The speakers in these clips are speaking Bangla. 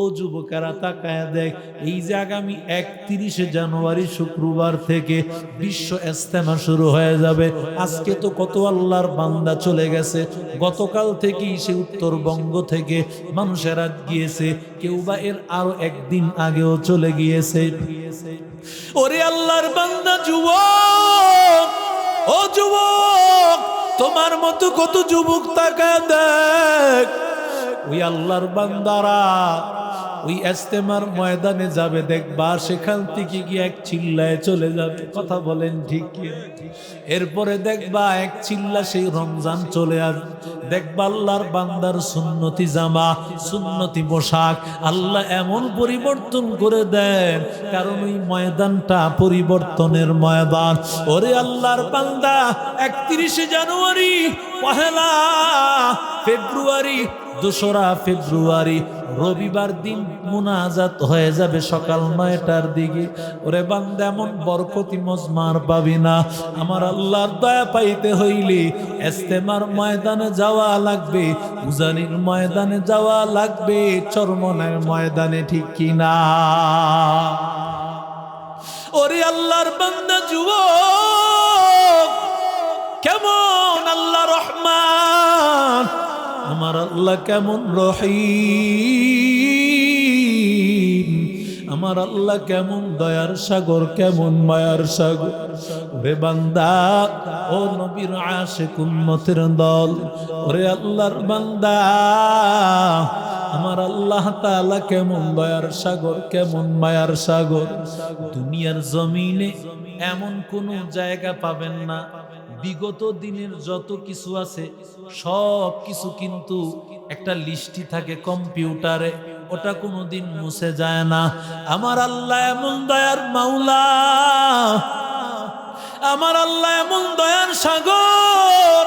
ও যুবকেরা তাকায়া দেখ, এই যে আগামী 31শে জানুয়ারি শুক্রবার থেকে বিশ্ব ইজতেমা শুরু হয়ে যাবে। আজকে তো কত আল্লাহর বান্দা চলে গেছে, গতকাল থেকেই সে উত্তরবঙ্গ থেকে মানুষেরা গিয়েছে, কেউ বা এর আরো একদিন আগেও চলে গিয়েছে। ওরে আল্লাহর বান্দা যুবক, ও যুবক, তোমার মতো কত যুবক তাকায়া দেখ, ওই আল্লাহর বান্দারা ওই ইজতেমার ময়দানে যাবে, দেখবা সেখান থেকে গিয়ে এক চিল্লায় চলে যাবে। কথা বলেন ঠিক কি? এরপরে দেখবা এক চিল্লা সেই রমজান চলে আসবে। দেখবা আল্লাহর বান্দার সুন্নতি জামা, সুন্নতি পোশাক আল্লাহ এমন পরিবর্তন করে দেন, কারণ ওই ময়দানটা পরিবর্তনের ময়দান। ওরে আল্লাহর বান্দা, 31শে জানুয়ারি, 1 ফেব্রুয়ারি, 2রা ফেব্রুয়ারি রবিবার দিন মুনাজাত হয়ে যাবে সকাল 9টার দিকে। ওরে বান্দা, এমন বরকতি মজমার পাবি না। আমার আল্লাহর দয়া পাইতে হইলে ইজতেমার ময়দানে যাওয়া লাগবে, উজানির ময়দানে যাওয়া লাগবে, চরমনের ময়দানে, ঠিক কিনা? ওরে আল্লাহর বান্দা যুবক, কেমন আল্লাহ রহমান, আমার আল্লাহ কেমন রহিম, আমার আল্লাহ কেমন দয়ার সাগর, কেমন মায়ার সাগর। ওরে বান্দা, ও নবীর আশিক উম্মতের দল, ওরে আল্লাহর বান্দা, আমার আল্লাহ তাআলা কেমন দয়ার সাগর, কেমন মায়ার সাগর। দুনিয়ার জমিনে এমন কোন জায়গা পাবেন না, বিগত দিনের যত কিছু আছে সব কিছু কিন্তু একটা লিস্টি থাকে কম্পিউটারে, ওটা কোনোদিন মুছে যায় না। আমার আল্লাহ এমন দয়ার মাওলা, আমার আল্লাহ এমন দয়ার সাগর।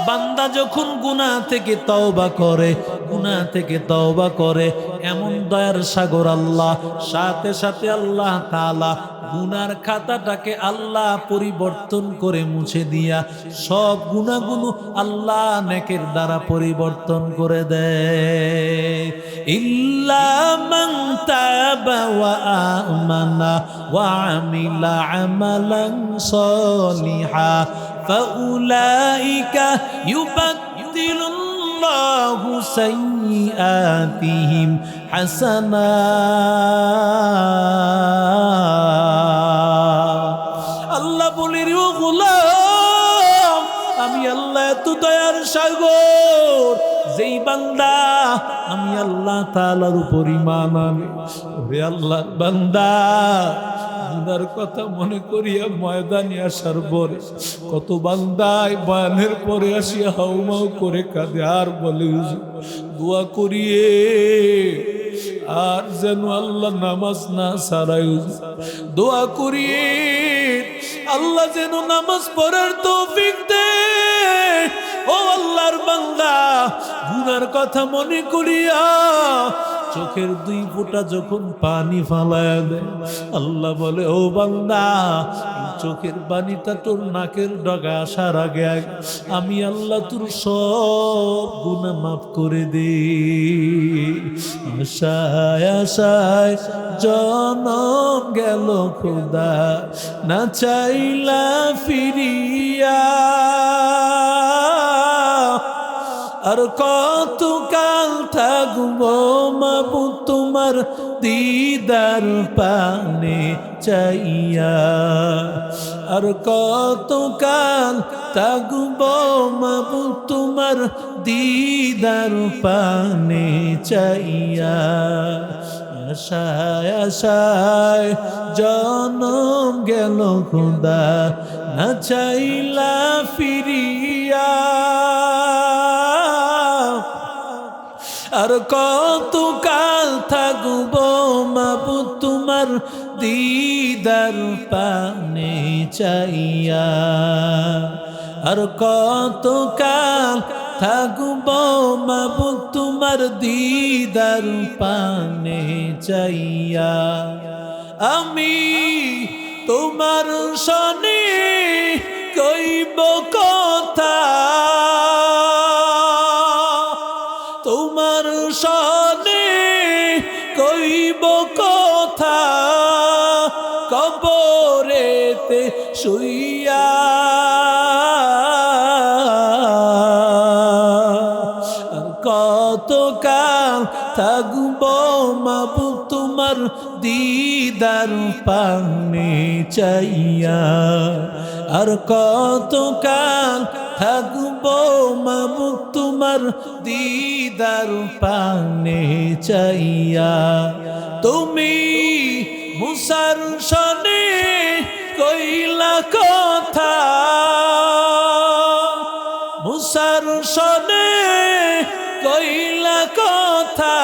বান্দা যখন গুনাহ থেকে তওবা করে, গুনাহ থেকে তওবা করে, এমন দয়ার সাগর আল্লাহ, সাথে সাথে আল্লাহ তাআলা গুনার খাতাটাকে আল্লাহ পরিবর্তন করে মুছে দিয়া সব গুনাহগুলো আল্লাহ নেকের দ্বারা পরিবর্তন করে দেয়। ইল্লা মান তাবা ওয়া আমানা ওয়া আমিলা আমালান সলিহা ফাউলাইকা ইউবাদদিলুল্লাহু সাইয়্যাতিহিম হাসানাত। আল্লাহ বলে, রে ও গোলাম, আমি আল্লাহ এত দয়ার সাগর, যেই বান্দা আমি আল্লাহ তাআলার উপর ঈমান আনে, ওরে আল্লাহর বান্দা, গুনার কথা মনে করিয়া ময়দানে আসার পরে কত বান্দায় বয়ানের পরে আসিয়া হাউমাউ করে কাঁদে আর বলে, দোয়া করিয়ে আর যেন আল্লাহ নামাজ না ছাড়াই, দোয়া করিয়ে আল্লাহ যেন নামাজ পড়ার তৌফিক দে। ও আল্লাহর বান্দা, গুনার কথা মনে করিয়া চোখের 2 ফোঁটা যখন পানি ফালায়া দেয়, আল্লাহ বলে, ও বান্দা, চোখের পানিটা তোর নাকের ডগা আসার আগে আমি আল্লাহ তোর সব গুনাহ মাফ করে দে। আশায় আশায় জনম গেল খোদা, না চাইলা ফিরিয়া, আর কত কাল থাকবো মাবুদ তোমার দিদার পানে চাইয়া, আর কত কাল থাকবো মাবুদ তোমার দিদার পানে চাইয়া। আশায় আশায় জনম গেল খোদা, না চাইলা ফিরিয়া, আর কত কাল থাকবো মাবুদ তোমার দিদার পানে চাইয়া, আর কত কাল থাকবো মাবুদ তোমার দিদার পানে চাইয়া। আমি তোমার সনে কইব কথা, তোমার সনে কইব কথা কবরেতে শুইয়া, আর কতকাল থাকব মাবুদ তোমার দিদার পানে চাইয়া, আর কতকাল থাকব মাবুদ তোমার দিদার পানে চাইয়া। তুমি মুসার সনে কইলা কথা, মুসার সনে কইলা কথা,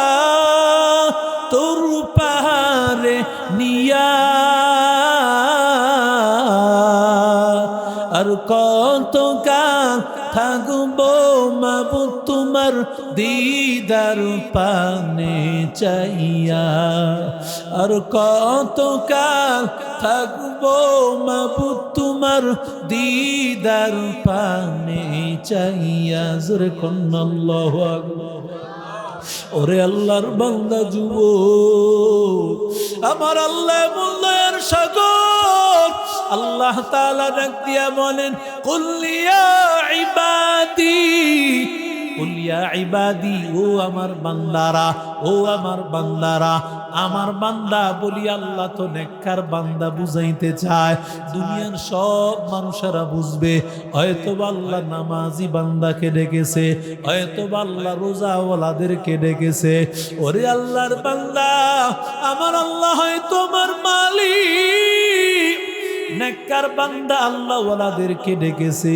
তোর পাহাড়ে নিয়া, আর কতকাল থাকবো মাবুদ তোমার দিদার পানে চাইয়া, আর কতকাল থাকবো মাবুদ তোমার দিদার পানে চাইয়া। জোরে কন্না আল্লাহু আকবার। ওরে আল্লাহর বান্দা যুবক, আমার আল্লাহ মূল্যায়ন সাগর। আল্লাহ তাআলা ডাক দিয়া বলেন, কুল ইয়া ইবাদি, কুল ইয়া ইবাদি, ও আমার বান্দারা, ও আমার বান্দারা। আমার বান্দা বলি আল্লাহ তো নেককার বান্দা বুঝাইতে চায়, দুনিয়ার সব মানুষেরা বুঝবে। হয়তো আল্লাহ নামাজি বান্দাকে ডেকেছে, হয়তো আল্লাহ রোজাওয়ালাদেরকে ডেকেছে। ওরে আল্লাহর বান্দা, আমার আল্লাহ হয়তো আমার মালিক, নেককার বান্দা আল্লাহ ওয়ালাদেরকে ডেকেছে।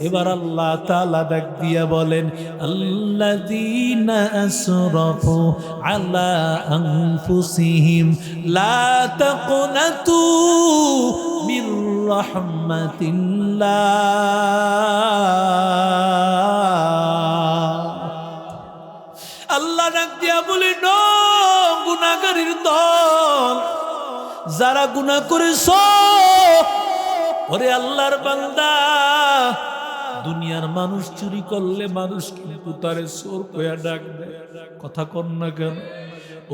এবার আল্লাহ তাআলা ডাক দিয়া বলেন, আল্লাযীনা আসরাফু আলা আনফুসিহিম লা তাকনাতু মির রাহমাতিল্লাহ। আল্লাহ ডাক দিয়া বলেন, ও গুনাহগারের দল, যারা গুনাহ করেছো, ওরে আল্লাহর বান্দা, দুনিয়ার মানুষ চুরি করলে মানুষ কিন্তু তারে চোর কইয়া ডাক দেয়। কথা কন না কেন?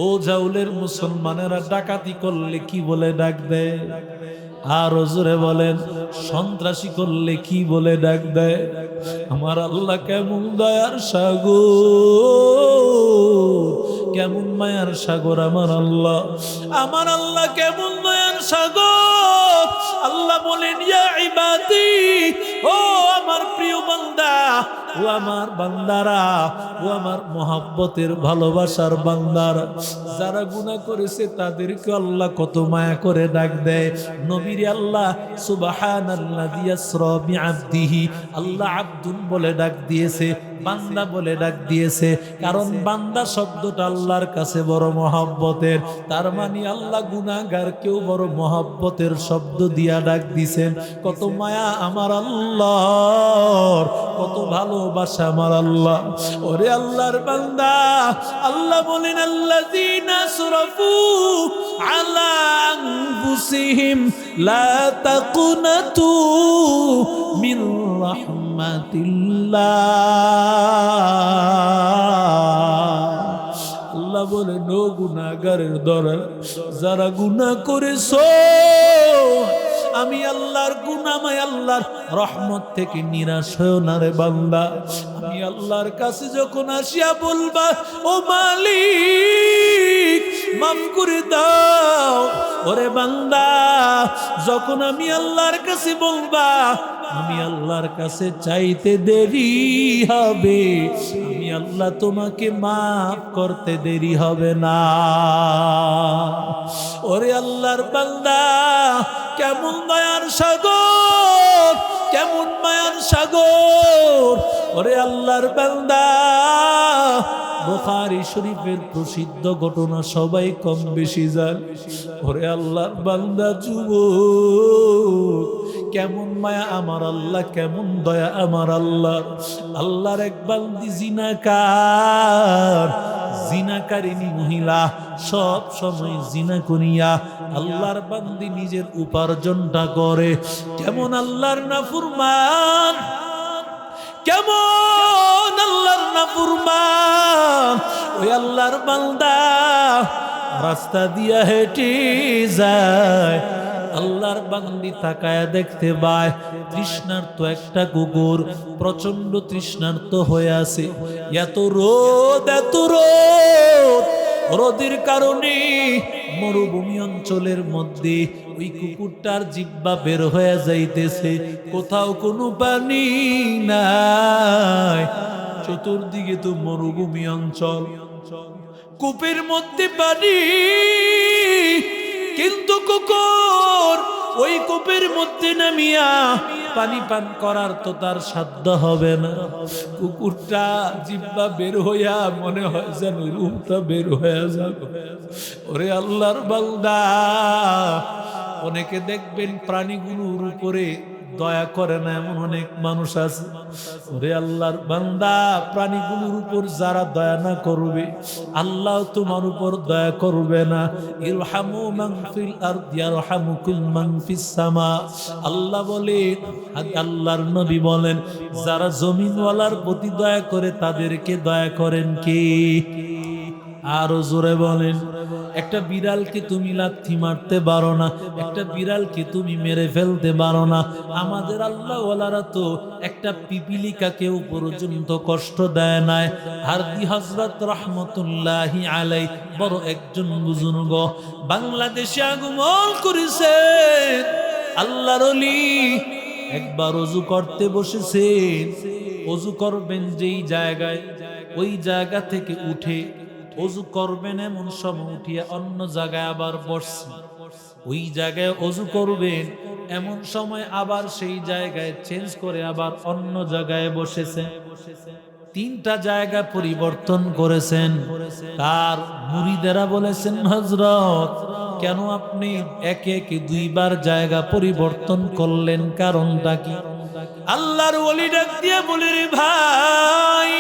ও জাউলের মুসলমানেরা ডাকাতি করলে কি বলে ডাক দেয়? আর জোরে বলেন, সন্ত্রাসী করলে কি বলে ডাক দেয়? আমার আল্লাহ কেমন দয়ার সাগর, কেমন মায়ার সাগর আমার আল্লাহ, আমার আল্লাহ কেমন দয়ার সাগর। আল্লাহ বলেন, ইয়া ইবাদি, ও আমার প্রিয় বান্দা, ও আমার বান্দারা, ও আমার মহব্বতের ভালোবাসার বান্দারা, যারা গুনাহ করেছে তাদেরকে আল্লাহ কত মায়া করে ডাক দেয়। নবীরে আল্লাহ সুবহানাল্লাযী ইয়াসরা বিআবদিহি, আল্লাহ আব্দুন বলে ডাক দিয়েছে, বান্দা বলে ডাক দিয়েছে, কারণ বান্দা শব্দটা আল্লাহর কাছে বড় মহব্বতের। তার মানে আল্লাহ গুনাহগারকেও বড় মহব্বতের শব্দ দিয়া ডাক দিছেন। কত মায়া আমার আল্লাহর, কত ভালোবাসা আমার আল্লাহ। ওরে আল্লাহর বান্দা, আল্লাহ বলেন, আল্লাযীনা আসরাফু আলা আনফুসিহিম লা তাকুনাতু মির রাহমাতিল্লাহ। আল্লাহ বলে, নো গুনাহগারের দল, যারা গুনাহ করেছো, আমি আল্লাহর গুনামায় আল্লাহর রহমত থেকে নিরাশ হও না রে বান্দা। আমি আল্লাহর কাছে যখন আসিয়া বলবা, ও মালিক মাফ করে দাও, ওরে বান্দা, যখন আমি আল্লাহর কাছে বলবা, আমি আল্লাহর কাছে চাইতে দেরি হবে, আমি আল্লাহ তোমাকে মাফ করতে দেরি হবে না। ওরে আল্লাহর বান্দা, কেমন দয়ার সাগর, কেমন মায়ার সাগর। ওরে আল্লাহর বান্দা, বুখারী শরীফের প্রসিদ্ধ ঘটনা সবাই কম বেশি জান। ওরে আল্লাহর বান্দা যুবক, কেমন মায়া আমার আল্লাহ, কেমন দয়া আমার আল্লাহ। আল্লাহর এক বান্দি জিনাকার, জিনাকারিনী মহিলা, সব সময় জিনা করিয়া আল্লাহর বান্দি নিজের উপার্জনটা করে। কেমন আল্লাহর নাফরমান, কেমন আল্লাহর নাফরমান। ওই আল্লাহর বান্দা রাস্তা দিয়া হেঁটে যায়, আল্লাহর বান্দি তাকায়া দেখতে পায় তৃষ্ণার্ত একটা কুকুর প্রচন্ড তৃষ্ণার্ত হয়ে আছে। এত রোদ, এত রোদ, রোদের কারণে মরুভূমি অঞ্চলের মধ্যে ওই কুকুরটার জিহ্বা বের হয়ে যাইতেছে, কোথাও কোনো পানি নাই, চতুর্দিকে তো মরুভূমি অঞ্চল, কূপের মধ্যে পানি, কিন্তু কুকুর ওই কূপের মধ্যে নামিয়া পানি পান করার তো তার সাধ্য হবে না। কুকুরটা জিহ্বা বের হইয়া মনে হয় যেন রূপটা বের হয়ে যাবে। ওরে আল্লাহর বান্দা, অনেকে দেখবেন প্রাণীগুলোর উপরে দয়া করে না, এমন অনেক মানুষ আছে। ওরে আল্লাহর বান্দা, প্রাণীগুলোর উপর যারা দয়া না করবে, আল্লাহ তোমার উপর দয়া করবে না। ইরহামু মান ফিল আরদি ইয়ারহামুকুম মান ফিস সামা। আল্লাহ বলেন, আল্লাহর নবী বলেন, যারা জমিনওয়ালার প্রতি দয়া করে তাদেরকে দয়া করেন কে? আরো জোরে বলেন। একটা বিড়ালকে তুমি লাথি মারতে পারো না, একটা বিড়ালকে তুমি মেরে ফেলতে পারো না। আমাদের আল্লাহ ওয়ালারা তো একটা পিপিলিকাকেও পর্যন্ত কষ্ট দেয় নাই। হারদি হযরত রাহমাতুল্লাহি আলাইহি বড় একজন বুজুর্গ বাংলাদেশে আগমন করেছেন। আল্লাহর ওলি একবার ওযু করতে বসেছেন, ওযু করবেন যেই জায়গায়, ওই জায়গা থেকে উঠে ওযু করবেন এমন সময় উঠিয়া অন্য জায়গায় আবার বসছেন, ওই জায়গায় ওযু করবেন এমন সময় আবার সেই জায়গায় চেঞ্জ করে আবার অন্য জায়গায় বসেছেন। তিনটা জায়গা পরিবর্তন করেছেন। তার মুরিদেরা বলেছেন, হযরত কেন আপনি একে একে দুইবার জায়গা পরিবর্তন করলেন, কারণটা কি? আল্লাহর ওলি ডাক দিয়ে বলে, রে ভাই,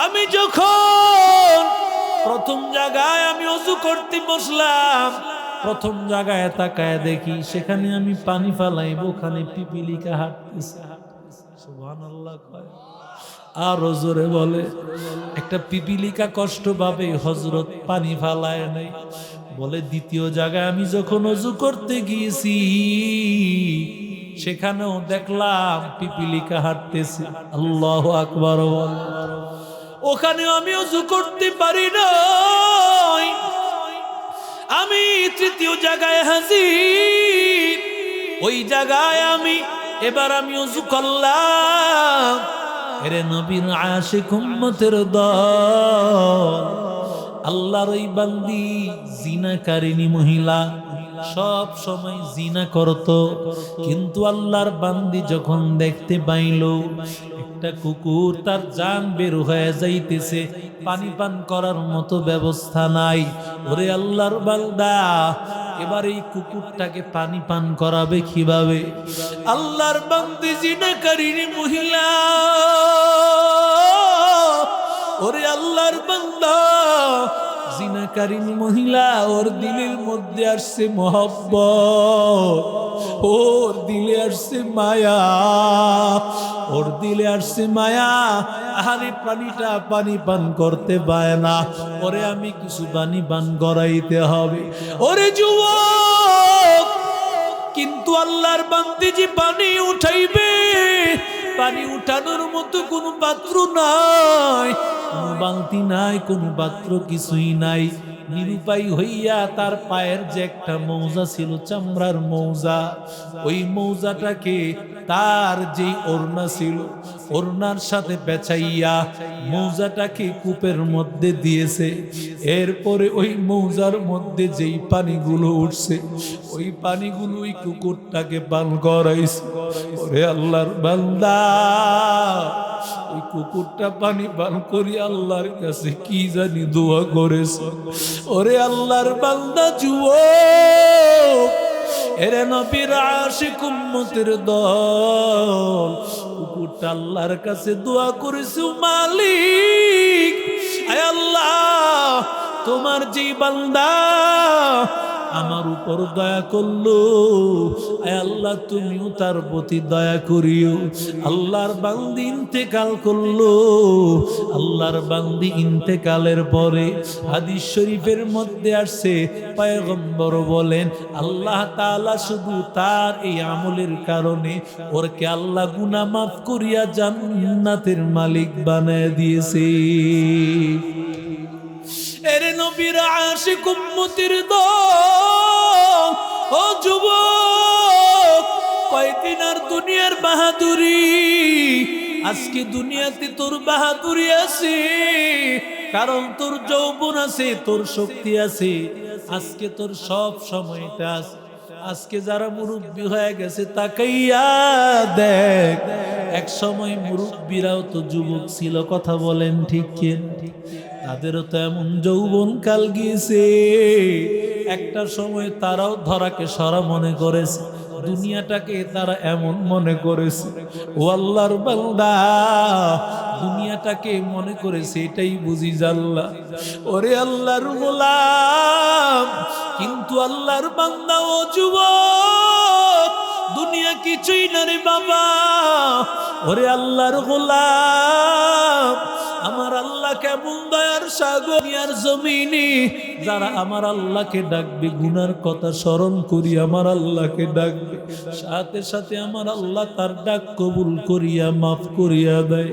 আমি যখন প্রথম জায়গায় আমি ওযু করতে বসলাম, প্রথম জায়গায় তাকায় দেখি সেখানে আমি পানি ফালাইব, ওখানে পিপিলিকা হাঁটতেছে। সুবহানাল্লাহ কয়। আর জোরে বলে, একটা পিপিলিকা কষ্ট পাবে, হযরত পানি ফালায় নাই। বলে দ্বিতীয় জায়গায় আমি যখন ওযু করতে গিয়েছি, সেখানেও দেখলাম পিপিলিকা হাঁটতেছে। আল্লাহু আকবার। ওখানেও আমি ওযু করতে পারি নাই। আমি তৃতীয় জায়গায় হাজির, ওই জায়গায় এবার আমি ওযু করলাম। এরে নবীর আশিক উম্মতের দল, আল্লাহর ওই বান্দি জিনাকারিনী মহিলা, সব সময় জিনা করত, কিন্তু আল্লাহর বান্দি যখন দেখতে পাইল একটা কুকুর তার জান বের হয়ে যাইতেছে, পানি পান করার মতো ব্যবস্থা নাই, ওরে আল্লাহর বান্দা এবার এই কুকুরটাকে পানি পান করাবে কিভাবে? আল্লাহর বান্দি জিনাকারিনী মহিলা, ওরে আল্লাহর বান্দা জিনাকারিনী মহিলা, ওর দিলের মধ্যে আসছে মহব্বত, ওর দিলে আসছে মায়া, ওর দিলে আসছে মায়া। আরে পানিটা পানি পান করতে পায় না, ওরে আমি কিছু পানি পান করাইতে হবে। ওরে যুবক, কিন্তু আল্লাহর বান্দি যে পানি উঠাইবে, পানি উঠানোর মতো কোনো পাত্র নাই, কোনো বালতি নাই, কোনো পাত্র কিছুই নাই। নিরুপায় হইয়া তার পায়ের যে একটা মৌজা ছিল, চামড়ার মৌজা, ওই মৌজাটাকে তার যেই ওড়না ছিল, ওড়নার সাথে পেঁচাইয়া মৌজাটাকে কূপের মধ্যে দিয়েছে। এরপরে ওই মৌজার মধ্যে যেই পানিগুলো উঠছে, ওই পানিগুলো ওই কুকুরটাকে পান করাইছে। ওরে আল্লাহর বান্দা, ওই কুকুরটা পানি পান করি আল্লাহর কাছে কি জানি দোয়া করেছে। ওরে আল্লাহর বান্দা যুবক, এরে নবীর আশিক উম্মতের দল, কুকুরটা আল্লাহর কাছে দোয়া করেছে, মালিক আয় আল্লাহ, তোমার যে বান্দা আমার উপর দয়া করলো, আয় আল্লাহ তুমিও তার প্রতি দয়া করিও। আল্লাহর বান্দি ইন্তেকাল করলো। আল্লাহর বান্দি ইন্তেকালের পরে হাদিস শরীফের মধ্যে আসছে, পয়গম্বর বলেন আল্লাহ তাআলা শুধু তার এই আমলের কারণে ওরকে আল্লাহ গুনাহ মাফ করিয়া জান্নাতের মালিক বানায় দিয়েছে। এরে নবীর আশিক উম্মতির দল, ও যুবক, কয়দিন আর দুনিয়ার বাহাদুরি। আজকে দুনিয়াতে তোর বাহাদুরি আছে, কারণ তোর যৌবন আছে, তোর শক্তি আছে। আজকে তোর সব সময়টা আছে। আজকে যারা মুরব্বী হয়ে গেছে তাকাইয়া দেখ, এক সময় মুরব্বীরাও তো যুবক ছিল। কথা বলেন ঠিক কি? তাদেরও তো এমন যৌবন কাল গিয়েছে, একটা সময় তারাও ধরাকে সরা মনে করেছে, দুনিয়াটাকে তারা এমন মনে করেছে, ও আল্লাহর বান্দা, দুনিয়াটাকে মনে করেছে এটাই বুঝি জাল্লা। ওরে আল্লাহর গোলাম, কিন্তু আল্লাহর বান্দা ও যুবক, দুনিয়া কিছুই না রে বাবা। ওরে আল্লাহর গোলাম, আমার আল্লাহ কেমন দয়ার সাগর, দুনিয়ার জমিনে যারা আমার আল্লাহকে ডাকবে, গুনার কথা স্মরণ করি আমার আল্লাহকে ডাকবে, সাথে সাথে আমার আল্লাহ তার ডাক কবুল করিয়া মাফ করিয়া দেয়।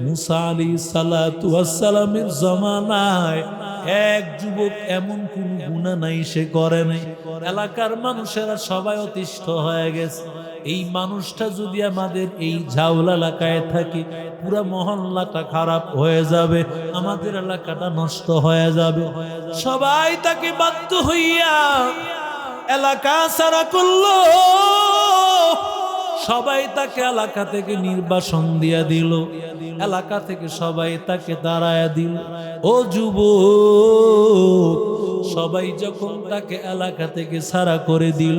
মুসা আলাইহিস সালাতু ওয়াস সালামের জমানায় এক যুবক এমন কোন গুনাহ নাই সে করে নাই। এলাকার মানুষেরা সবাই অতিষ্ঠ হয়ে গেছে, এই মানুষটা যদি আমাদের এই ঝাউলা এলাকায় থাকে, পুরা মহল্লাটা খারাপ হয়ে যাবে, আমাদের এলাকাটা নষ্ট হয়ে যাবে। সবাই তাকে বাধ্য হইয়া এলাকা ছাড়া করলো, সবাই তাকে এলাকা থেকে নির্বাসন দিয়া দিল, এলাকা থেকে সবাই তাকে দাঁড়ায়া দিল। ও যুবক, সবাই যখন তাকে এলাকা থেকে ছাড়া করে দিল,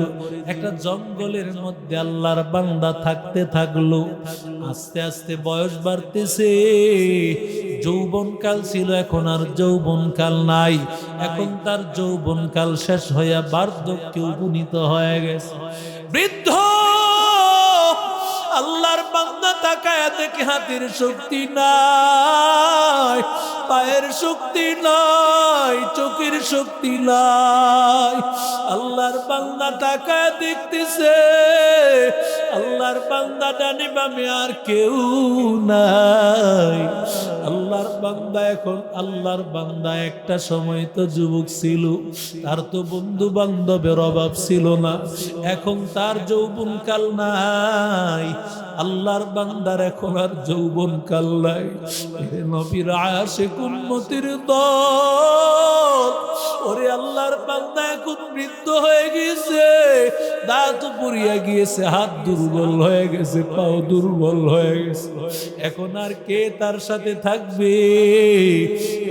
একটা জঙ্গলের মধ্যে আল্লাহর বান্দা থাকতে থাকলো। আস্তে আস্তে বয়স বাড়তেছে, যৌবনকাল ছিল, এখন আর যৌবনকাল নাই। এখন তার যৌবনকাল শেষ হইয়া বার্ধক্যে উপনীত হয়ে গেছে। বৃদ্ধ আল্লাহর বান্দা তাকায়া দেখে হাতের শক্তি নাই, পায়ের শক্তি নাই, চোখের শক্তি নাই। আল্লাহর বান্দা তাকায়া দেখতেছে, আল্লাহর বান্দা ডানে বামে আর কেউ নাই। আল্লাহর বান্দা এখন, আল্লাহর বান্দা একটা সময় তো যুবক ছিল, তার তো বন্ধু বান্ধবের অভাব ছিল না, এখন তার যৌবনকাল নাই। আল্লাহর বান্দার এখন আর যৌবনকাল নাই। নবীর আশিক উম্মতির দল, ওরে আল্লাহর বান্দা এখন বৃদ্ধ হয়ে গেছে, দাঁত পুড়িয়া গিয়েছে, হাত দুর্বল হয়ে গেছে, পাও দুর্বল হয়ে গেছে। এখন আর কে তার সাথে থাকবে?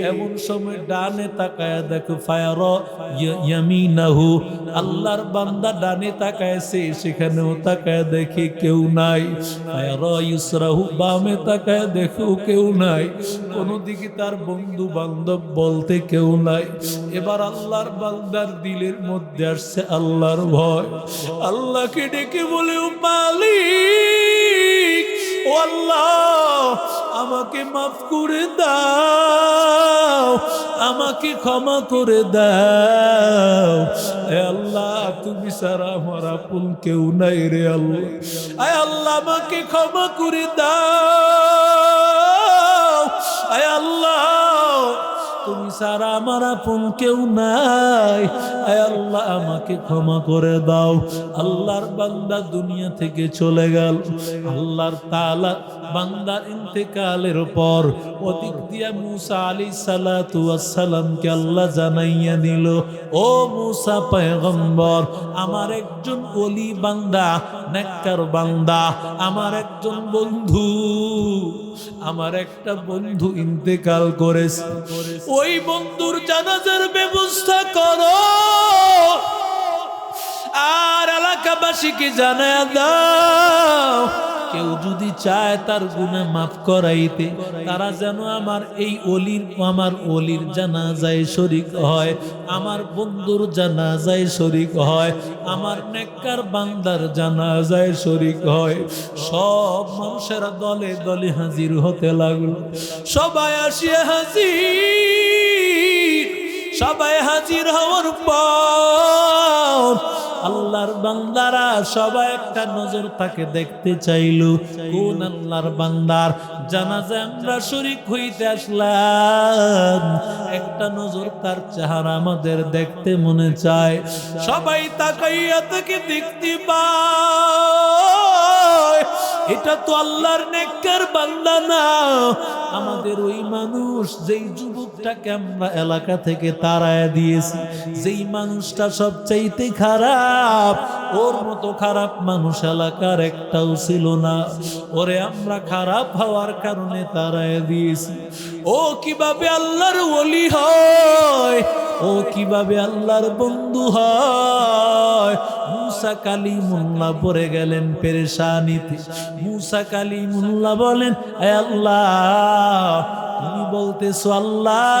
এমন সময় ডানে তাকায়া দেখো, ফায়ার ইয়ামিনাহু, আল্লাহর বান্দা ডানে তাকায়ছে, সেখানেও তাকায়া দেখে কেউ নাই। ফায়ার ইউসরাহু, বামে তাকায়া দেখেও কেউ নাই, কোন দিকে তার বন্ধু বান্ধব বলতে কেউ নাই। এবার আল্লাহর বান্দার দিলের মধ্যে আসছে আল্লাহর ভয়। আল্লাহকে ডেকে বলে, ও মালিক, ও আল্লাহ, আমাকে মাফ করে দাও, আমাকে ক্ষমা করে দাও। এ আল্লাহ, তুমি ছাড়া আমার আপন কেউ নাই রে আল্লাহ। আয় আল্লাহ, আমাকে ক্ষমা করে দাও। আয় আল্লাহ, তুমি ছাড়া আমার আপন কেউ নাই। আয় আল্লাহ, আমাকে ক্ষমা করে দাও। আল্লাহর বান্দা দুনিয়া থেকে চলে গেল। আল্লাহর তাআলা বান্দার ইন্তেকালের পর ওদিক দিয়া মুসা আলাইহিস সালাতু ওয়াস সালামকে আল্লাহ জানাইয়া দিল, ও মুসা পয়গম্বর, আমার একজন ওলি বান্দা, নেককার বান্দা, আমার একজন বন্ধু, আমার একটা বন্ধু ইন্তেকাল করেছে, ওই বন্ধুর জানাজার ব্যবস্থা করো আর এলাকাবাসীকে জানায় দাও কেউ যদি চায় তার গুনাহ মাফ করাইতে, তারা যেন আমার অলির জানাজায় শরীক হয়, আমার বন্ধুর জানাজায় শরীক হয়, আমার নেককার বান্দার জানাজায় শরীক হয়। সব মানুষেরা দলে দলে হাজির হতে লাগলো। সবাই আসিয়া হাজির। সবাই হাজির হওয়ার পর আল্লাহর বান্দারা সবাই একটা নজর তাকে দেখতে চাইল, কোন আল্লাহর বান্দার জানাজায় আমরা শরীক হইতে আসলাম, একটা নজর তার চেহারা আমাদের দেখতে মনে চায়। সবাই তাকাইয়া তাকে দেখতে পায়, এটা তো আল্লাহর নেককার বান্দা না, আমাদের ওই মানুষ যেই যুবকটাকে আমরা এলাকা থেকে তাড়ায় দিয়েছি, যেই মানুষটা সবচাইতে খারাপ, ওর মতো খারাপ মানুষ এলাকার একটাও ছিল না, ওরে আমরা খারাপ হওয়ার কারণে তাড়ায় দিয়েছি। ও কিভাবে আল্লাহর ওলি হয়, ও কিভাবে আল্লাহর বন্ধু হয়। মুসা কালিমুল্লাহ পড়ে গেলেন পেরেশানিতে। মুসা কালিমুল্লাহ বলেন, হে আল্লাহ, তুমি বলতেছো আল্লাহ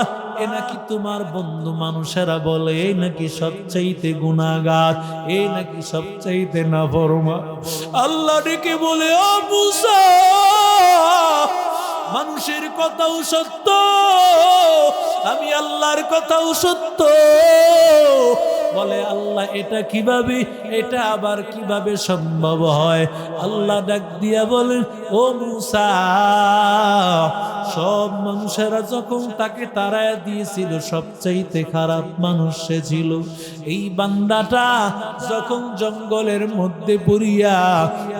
এ নাকি তোমার বন্ধু, মানুষেরা বলে এই নাকি সবচাইতে গুনাহগার, এই নাকি সবচাইতে নাফরমান। আল্লাহ ডেকে বলে, ও মুসা, মানুষের কথাও সত্য, আমি আল্লাহর কথাও সত্য। বলে আল্লাহ এটা কিভাবে, এটা আবার কিভাবে সম্ভব হয়? আল্লাহ ডাক দিয়া বলেন, ও মুসা, সব মানুষেরা যখন তাকে তাড়ায় দিয়েছিল, সবচাইতে খারাপ মানুষ সে ছিল। এই বান্দাটা যখন জঙ্গলের মধ্যে পড়িয়া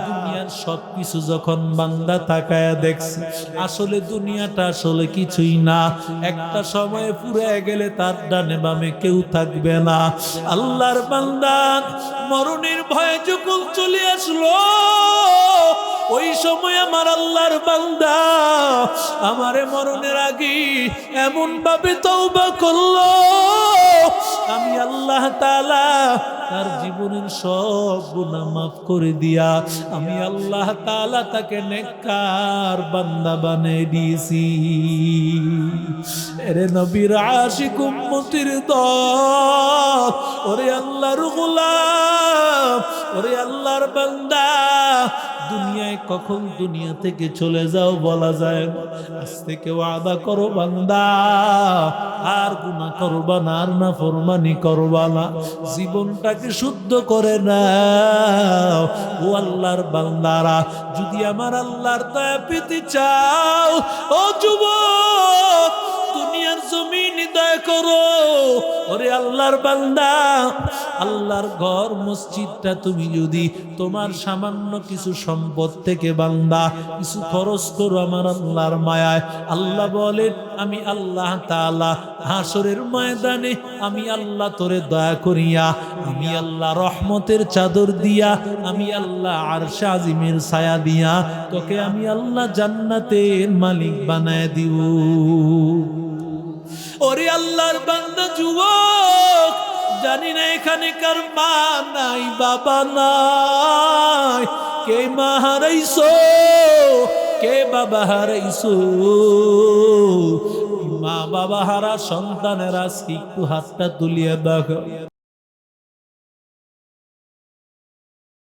দুনিয়ার সবকিছু যখন বান্দা তাকায়া দেখছে, আসলে দুনিয়াটা আসলে কিছুই না, একটা সময়ে পুড়ে গেলে তার ডানে বামে কেউ থাকবে না। আল্লাহর বান্দা মরণের ভয়ে যখন চলে আসলো, ওই সময় আমার আল্লাহর বান্দা আমারে মরণের আগে এমন ভাবে তওবা করলো, আমি আল্লাহ তাআলা তার জীবনের সব গুনাহ মাফ করে দিয়া আমি আল্লাহ তাআলা তাকে নেককার বান্দা বানিয়ে দিয়েছি। এরে নবীর আশিক উম্মতির দল, ওরে আল্লাহর গোলাম, ওরে আল্লাহর বান্দা, দুনিয়ায় কখন দুনিয়া থেকে চলে যাও বলা যায় না। আজ থেকে ওয়াদা করো বান্দা, আর গুনাহ করবা না, আর নাফরমানি করবা না, জীবনটাকে শুদ্ধ করে নাও। ও আল্লাহর বান্দারা, যদি আমার আল্লাহর দয়া পেতে চাও, ও যুবক, দুনিয়ার জমিনে দয়া করো। ওরে আল্লাহর বান্দা, আল্লাহর ঘর মসজিদটা তুমি যদি তোমার সামান্য কিছু সম্পদ থেকে বান্দা কিছু খরচ করো আমার আল্লাহর মায়ায়, আল্লাহ বলেন আমি আল্লাহ তাআলা হাসরের ময়দানে আমি আল্লাহ তোরে দয়া করিয়া, আমি আল্লাহ রহমতের চাদর দিয়া, আমি আল্লাহ আরশে আজিমের ছায়া দিয়া তোকে আমি আল্লাহ জান্নাতের মালিক বানায় দিব। ওরে আল্লাহর বান্দা যুবক, জানি না এখানে কার মা নাই, বাবা নাই, কে মা হারাইছো, কে বাবা হারাইছো। মা বাবা হারা সন্তানেরা একটু হাতটা তুলিয়ে দেখো।